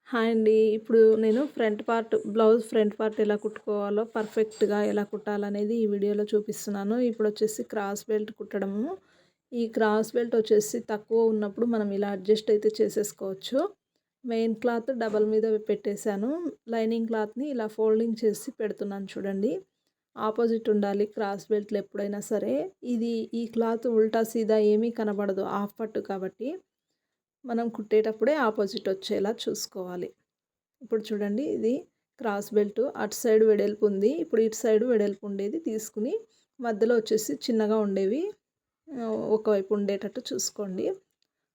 Hi అండి. ఇప్పుడు నేను ఫ్రంట్ పార్ట్ ఎలా కుట్టుకోవాలో పర్ఫెక్ట్‌గా ఎలా కుట్టాలనేది ఈ వీడియోలో చూపిస్తున్నాను. ఇప్పుడొచ్చేసి క్రాస్ బెల్ట్ కుట్టడము. ఈ క్రాస్ బెల్ట్ వచ్చేసి తక్కువ ఉన్నప్పుడు మనం ఇలా అడ్జస్ట్ అయితే చేసేసుకోవచ్చు. మెయిన్ క్లాత్ డబల్ మీద పెట్టేశాను. లైనింగ్ క్లాత్‌ని ఇలా ఫోల్డింగ్ చేసి పెడుతున్నాను చూడండి. ఆపోజిట్ ఉండాలి క్రాస్ బెల్ట్‌లు ఎప్పుడైనా సరే. ఈ క్లాత్ ఉల్టా సీదా ఏమీ కనబడదు హాఫ్ పట్టు కాబట్టి. మనం కుట్టేటప్పుడే ఆపోజిట్ వచ్చేలా చూసుకోవాలి. ఇప్పుడు చూడండి, ఇది క్రాస్ బెల్ట్ అటు సైడ్ వెడల్పు ఉంది. ఇప్పుడు ఇటు సైడ్ వెడల్పు ఉండేది తీసుకుని మధ్యలో వచ్చేసి చిన్నగా ఉండేవి ఒకవైపు ఉండేటట్టు చూసుకోండి.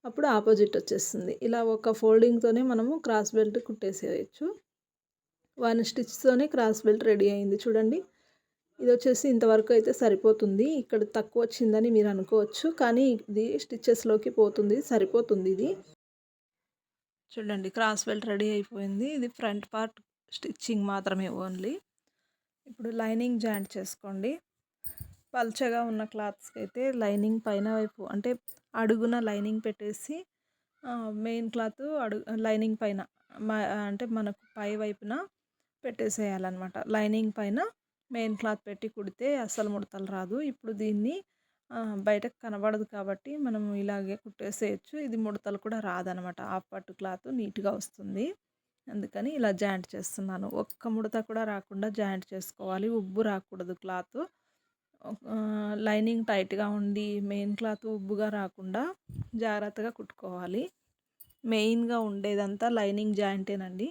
అప్పుడు ఆపోజిట్ వచ్చేస్తుంది. ఇలా ఒక ఫోల్డింగ్తోనే మనము క్రాస్ బెల్ట్ కుట్టేసేయచ్చు. 1 స్టిచ్తోనే క్రాస్ బెల్ట్ రెడీ అయింది చూడండి. ఇది వచ్చేసి ఇంతవరకు అయితే సరిపోతుంది. ఇక్కడ తక్కువ వచ్చిందని మీరు అనుకోవచ్చు, కానీ ఇది స్టిచెస్లోకి పోతుంది, సరిపోతుంది ఇది. చూడండి, క్రాస్ బెల్ట్ రెడీ అయిపోయింది. ఇది ఫ్రంట్ పార్ట్ స్టిచ్చింగ్ మాత్రమే ఓన్లీ. ఇప్పుడు లైనింగ్ జాయింట్ చేసుకోండి. పల్చగా ఉన్న క్లాత్స్కి అయితే లైనింగ్ పైన వైపు అంటే అడుగున లైనింగ్ పెట్టేసి మెయిన్ క్లాత్ లైనింగ్ పైన అంటే మనకు పై వైపున పెట్టేసేయాలన్నమాట. లైనింగ్ పైన మెయిన్ క్లాత్ పెట్టి కుడితే అస్సలు ముడతలు రాదు. ఇప్పుడు దీన్ని బయటకు కనబడదు కాబట్టి మనం ఇలాగే కుట్టేసేయచ్చు. ఇది ముడతలు కూడా రాదనమాట. హాఫ్ పట్టు క్లాత్ నీట్గా వస్తుంది. అందుకని ఇలా జాయింట్ చేస్తున్నాను. ఒక్క ముడత కూడా రాకుండా జాయింట్ చేసుకోవాలి. ఉబ్బు రాకూడదు క్లాత్. లైనింగ్ టైట్గా ఉండి మెయిన్ క్లాత్ ఉబ్బుగా రాకుండా జాగ్రత్తగా కుట్టుకోవాలి. మెయిన్గా ఉండేదంతా లైనింగ్ జాయింటేనండి.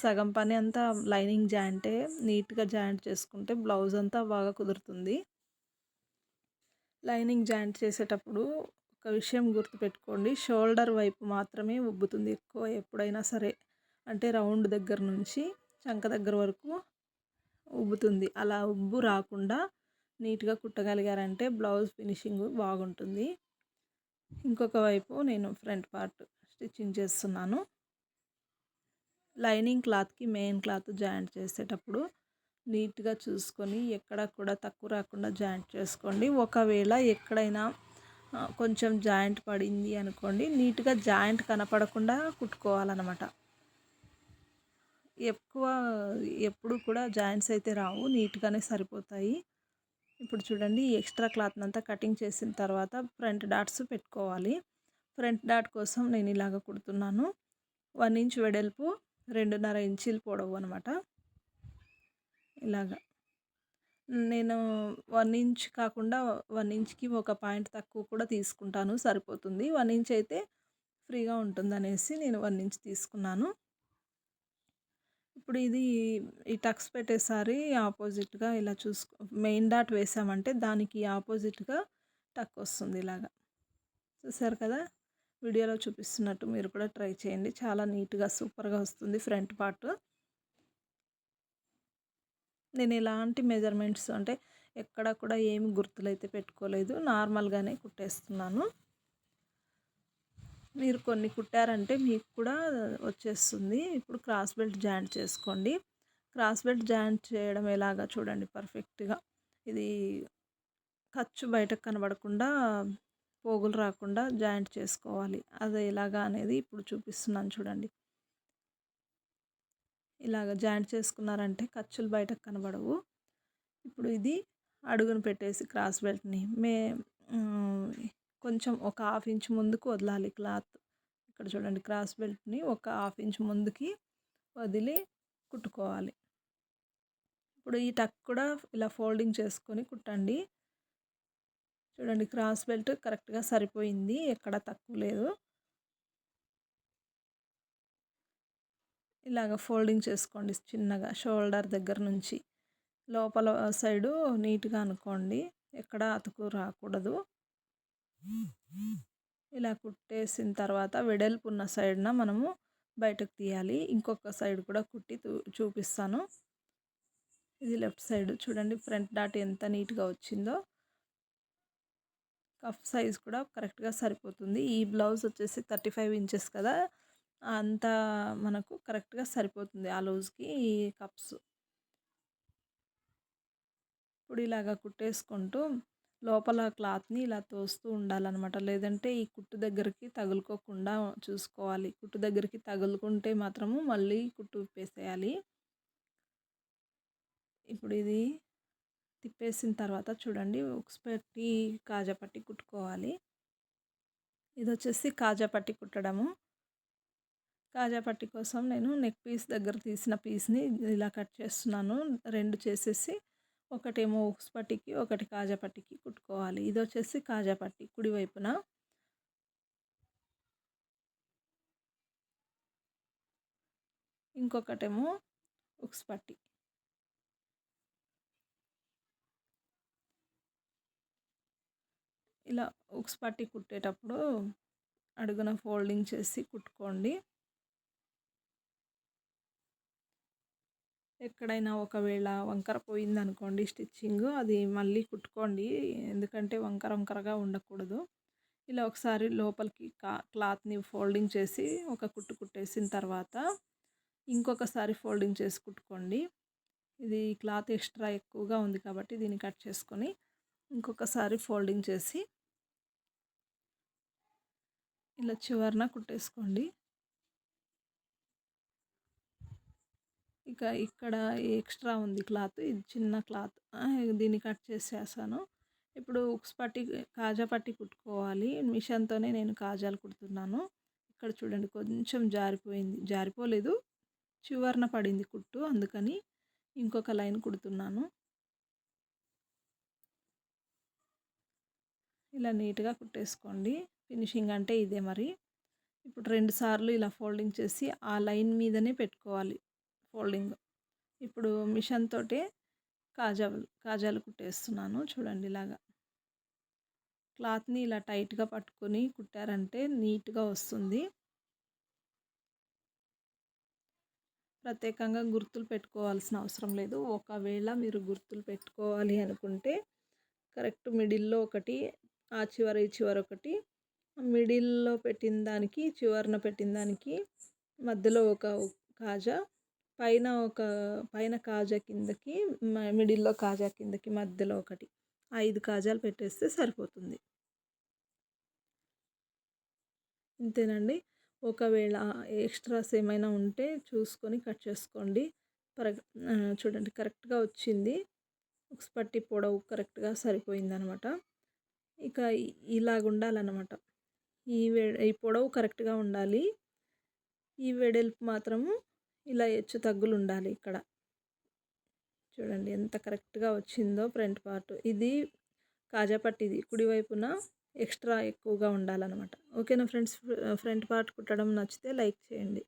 సగం పని అంతా లైనింగ్ జాయింటే. నీట్గా జాయింట్ చేసుకుంటే బ్లౌజ్ అంతా బాగా కుదురుతుంది. లైనింగ్ జాయింట్ చేసేటప్పుడు ఒక విషయం గుర్తుపెట్టుకోండి, షోల్డర్ వైపు మాత్రమే ఉబ్బుతుంది ఎక్కువ ఎప్పుడైనా సరే. అంటే రౌండ్ దగ్గర నుంచి చంక దగ్గర వరకు ఉబ్బుతుంది. అలా ఉబ్బు రాకుండా నీట్గా కుట్టగలిగారంటే బ్లౌజ్ ఫినిషింగ్ బాగుంటుంది. ఇంకొక వైపు నేను ఫ్రంట్ పార్ట్ స్టిచ్చింగ్ చేస్తున్నాను. లైనింగ్ క్లాత్కి మెయిన్ క్లాత్ జాయింట్ చేసేటప్పుడు నీట్గా చూసుకొని ఎక్కడ కూడా తక్కువ రాకుండా జాయింట్ చేసుకోండి. ఒకవేళ ఎక్కడైనా కొంచెం జాయింట్ పడింది అనుకోండి, నీట్గా జాయింట్ కనపడకుండా కుట్టుకోవాలన్నమాట. ఎప్పుడు కూడా జాయింట్స్ అయితే రావు, నీట్గానే సరిపోతాయి. ఇప్పుడు చూడండి, ఎక్స్ట్రా క్లాత్ అంతా కటింగ్ చేసిన తర్వాత ఫ్రంట్ డాట్స్ పెట్టుకోవాలి. ఫ్రంట్ డాట్ కోసం నేను ఇలాగ కుడుతున్నాను. 1 ఇంచ్ వెడల్పు, 2.5 ఇంచీలు పొడవు అనమాట. ఇలాగా నేను 1 ఇంచ్ కాకుండా 1 ఇంచ్కి ఒక పాయింట్ తక్కువ కూడా తీసుకుంటాను, సరిపోతుంది. 1 ఇంచ్ అయితే ఫ్రీగా ఉంటుందనేసి నేను 1 ఇంచ్ తీసుకున్నాను. ఇప్పుడు ఈ టక్స్ పెట్టేసారి ఆపోజిట్గా ఇలా మెయిన్ డాట్ వేసామంటే దానికి ఆపోజిట్గా టక్ వస్తుంది. ఇలాగా చూసారు కదా, వీడియోలో చూపిస్తున్నట్టు మీరు కూడా ట్రై చేయండి. చాలా నీట్గా సూపర్గా వస్తుంది ఫ్రంట్ పార్ట్. నేను ఎలాంటి మెజర్మెంట్స్ అంటే ఎక్కడ కూడా ఏమి గుర్తులైతే పెట్టుకోలేదు, నార్మల్గానే కుట్టేస్తున్నాను. మీరు కొన్ని కుట్టారంటే మీకు కూడా వచ్చేస్తుంది. ఇప్పుడు క్రాస్ బెల్ట్ జాయింట్ చేసుకోండి. క్రాస్ బెల్ట్ జాయింట్ చేయడం ఎలాగా చూడండి పర్ఫెక్ట్గా. ఇది ఖర్చు బయటకు కనబడకుండా, పోగులు రాకుండా జాయింట్ చేసుకోవాలి. అది ఎలాగా అనేది ఇప్పుడు చూపిస్తున్నాను చూడండి. ఇలాగ జాయింట్ చేసుకున్నారంటే ఖర్చులు బయటకు కనబడవు. ఇప్పుడు ఇది అడుగును పెట్టేసి క్రాస్ బెల్ట్ని కొంచెం ఒక 1/2 ఇంచ్ ముందుకు వదలాలి క్లాత్. ఇక్కడ చూడండి, క్రాస్ బెల్ట్ని ఒక 1/2 ఇంచ్ ముందుకి వదిలి కుట్టుకోవాలి. ఇప్పుడు ఈ టక్ కూడా ఇలా ఫోల్డింగ్ చేసుకొని కుట్టండి. చూడండి, క్రాస్ బెల్ట్ కరెక్ట్గా సరిపోయింది, ఎక్కడ తక్కువ లేదు. ఇలాగ ఫోల్డింగ్ చేసుకోండి చిన్నగా, షోల్డర్ దగ్గర నుంచి లోపల సైడు నీట్గా అనుకోండి, ఎక్కడ అతుకు రాకూడదు. ఇలా కుట్టేసిన తర్వాత వెడల్పు ఉన్న సైడ్న మనము బయటకు తీయాలి. ఇంకొక సైడ్ కూడా కుట్టి చూపిస్తాను. ఇది లెఫ్ట్ సైడ్ చూడండి, ఫ్రంట్ డాట్ ఎంత నీట్గా వచ్చిందో. కఫ్ సైజ్ కూడా కరెక్ట్గా సరిపోతుంది. ఈ బ్లౌజ్ వచ్చేసి 35 ఇంచెస్ కదా, అంతా మనకు కరెక్ట్గా సరిపోతుంది ఆ లూజ్కి ఈ కప్స్. ఇప్పుడు ఇలాగా కుట్టేసుకుంటూ లోపల క్లాత్‌ని ఇలా తోస్తూ ఉండాలనమాట. లేదంటే ఈ కుట్టు దగ్గరికి తగులుకోకుండా చూసుకోవాలి. కుట్టు దగ్గరికి తగులుకుంటే మాత్రము మళ్ళీ కుట్టు విప్పేసేయాలి. ఇప్పుడు ఇది తిప్పేసిన తర్వాత చూడండి ఉక్స్ పెట్టి కాజా పట్టి కుట్టుకోవాలి. ఇదొచ్చేసి కాజా పట్టి కుట్టడము. కాజా పట్టి కోసం నేను నెక్ పీస్ దగ్గర తీసిన పీస్‌ని ఇలా కట్ చేస్తున్నాను. 2 చేసేసి ఒకటేమో ఉక్స్ పట్టికి, ఒకటి కాజా పట్టికి కుట్టుకోవాలి. ఇదొచ్చేసి కాజా పట్టి కుడి వైపున. ఇంకొకటేమో ఉక్స్ పట్టి. ఇలా ఉక్స్ పట్టి కుట్టేటప్పుడు అడుగున ఫోల్డింగ్ చేసి కుట్టుకోండి. ఎక్కడైనా ఒకవేళ వంకర పోయిందనుకోండి స్టిచ్చింగ్, అది మళ్ళీ కుట్టుకోండి. ఎందుకంటే వంకర వంకరగా ఉండకూడదు. ఇలా ఒకసారి లోపలికి క్లాత్‌ని ఫోల్డింగ్ చేసి ఒక కుట్టు కుట్టేసిన తర్వాత ఇంకొకసారి ఫోల్డింగ్ చేసి కుట్టుకోండి. ఇది క్లాత్ ఎక్స్ట్రా ఎక్కువగా ఉంది కాబట్టి దీన్ని కట్ చేసుకొని ఇంకొకసారి ఫోల్డింగ్ చేసి ఇలా చివరన కుట్టేసుకోండి. ఇక ఇక్కడ ఎక్స్ట్రా ఉంది క్లాత్, ఇది చిన్న క్లాత్. దీన్ని కట్ చేసేసాను. ఇప్పుడు ఉక్స్ పట్టి కాజా పట్టి కుట్టుకోవాలి. మిషన్‌తోనే నేను కాజాలు కుడుతున్నాను. ఇక్కడ చూడండి కొంచెం జారిపోయింది. జారిపోలేదు, చివరన పడింది కుట్టు. అందుకని ఇంకొక లైన్ కుడుతున్నాను. ఇలా నీట్‌గా కుట్టేసుకోండి. ఫినిషింగ్ అంటే ఇదే మరి. ఇప్పుడు 2 సార్లు ఇలా ఫోల్డింగ్ చేసి ఆ లైన్ మీదనే పెట్టుకోవాలి ఫోల్డింగ్. ఇప్పుడు మిషన్ తోటే కాజాలు కుట్టేస్తున్నాను. చూడండి ఇలాగా. క్లాత్‌ని ఇలా టైట్‌గా పట్టుకొని కుట్టారంటే నీట్‌గా వస్తుంది. ప్రత్యేకంగా గుర్తులు పెట్టుకోవాల్సిన అవసరం లేదు. ఒకవేళ మీరు గుర్తులు పెట్టుకోవాలి అనుకుంటే కరెక్ట్ మిడిల్‌లో ఒకటి, ఆ చివర ఈ చివర ఒకటి, మిడిల్‌లో పెట్టిన దానికి, చివరన పెట్టిన దానికి మధ్యలో ఒక కాజా, పైన కాజా కిందకి, మిడిల్‌లో కాజా కిందకి మధ్యలో ఒకటి, 5 కాజాలు పెట్టేస్తే సరిపోతుంది. ఇంతేనండి. ఒకవేళ ఎక్స్ట్రాస్ ఏమైనా ఉంటే చూసుకొని కట్ చేసుకోండి. చూడండి కరెక్ట్‌గా వచ్చింది. ఉక్స్ పట్టి పొడవు కరెక్ట్‌గా సరిపోయిందనమాట. ఇక ఇలాగుండాలన్నమాట. ఈ పొడవు కరెక్ట్‌గా ఉండాలి. ఈ వెడల్పు మాత్రము ఇలా హెచ్చు తగ్గులుండాలి ఇక్కడ. చూడండి ఎంత కరెక్ట్‌గా వచ్చిందో ఫ్రంట్ పార్ట్. ఇది కాజా పట్టిది కుడివైపున ఎక్స్ట్రా ఎక్కువగా ఉండాలన్నమాట. ఓకేనా ఫ్రెండ్స్, ఫ్రంట్ పార్ట్ కుట్టడం నచ్చితే లైక్ చేయండి.